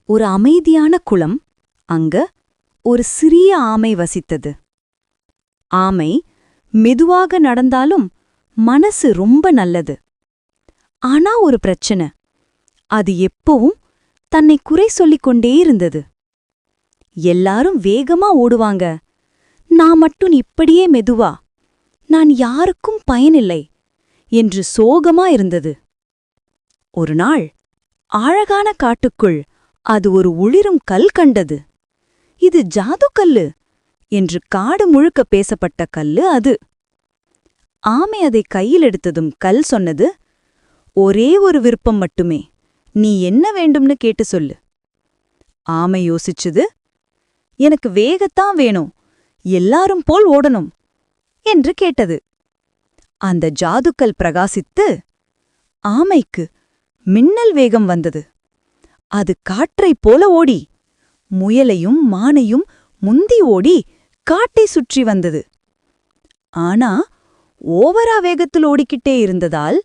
ஒரு அமைதியான குளம். அங்க ஒரு சிறிய ஆமை வசித்தது. ஆமை மெதுவாக நடந்தாலும் மனசு ரொம்ப நல்லது. ஆனா ஒரு பிரச்சனை. அது எப்பவும் தன்னை குறை சொல்லிக் கொண்டே இருந்தது. எல்லாரும் வேகமா ஓடுவாங்க, நான் மட்டும் இப்படியே மெதுவா, நான் யாருக்கும் பயனில்லை என்று சோகமா இருந்தது. ஒரு நாள் அழகான காட்டுக்குள் அது ஒரு ஒளிரும் கல் கண்டது. இது ஜாதுக்கல்லு என்று காடு முழுக்க பேசப்பட்ட கல்லு அது. ஆமை அதை கையில் எடுத்ததும் கல் சொன்னது, ஒரே ஒரு விருப்பம் மட்டுமே, நீ என்ன வேண்டும்னு கேட்டு சொல்லு. ஆமை யோசிச்சுது, எனக்கு வேகத்தான் வேணும், எல்லாரும் போல் ஓடணும் என்று கேட்டது. அந்த ஜாதுக்கல் பிரகாசித்து ஆமைக்கு மின்னல் வேகம் வந்தது. அது காற்றைப் போல ஓடி முயலையும் மானையும் முந்தி ஓடி காட்டை சுற்றி வந்தது. ஆனா ஓவரா வேகத்தில் ஓடிக்கிட்டே இருந்ததால்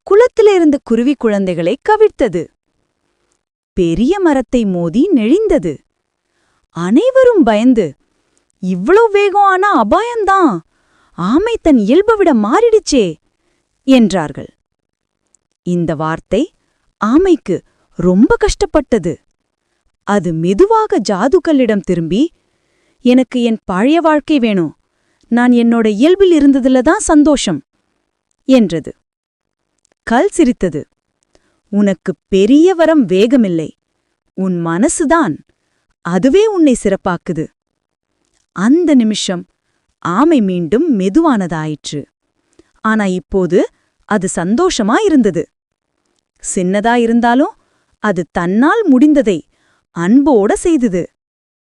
குளத்தில இருந்த குருவி குழந்தைகளை கவிழ்த்தது. பெரிய மரத்தை மோதி நெளிந்தது. அனைவரும் பயந்து, இவ்வளோ வேகம் ஆனா அபாயம்தான், ஆமை தன் இயல்பை விட மாறிடுச்சே என்றார்கள். இந்த வார்த்தை ஆமைக்கு ரொம்ப கஷ்டப்பட்டது. அது மெதுவாக ஜாதுக்கல்லிடம் திரும்பி, எனக்கு என் பழைய வாழ்க்கை வேணும், நான் என்னோட இயல்பில் இருந்ததுல தான் சந்தோஷம் என்றது. கல் சிரித்தது, உனக்கு பெரிய வரம் வேகமில்லை, உன் மனசுதான், அதுவே உன்னை சிறப்பாக்குது. அந்த நிமிஷம் ஆமை மீண்டும் மெதுவானதாயிற்று. ஆனா இப்போது அது சந்தோஷமா இருந்தது. சின்னதா இருந்தாலும் அது தன்னால் முடிந்ததை அன்போட செய்தது.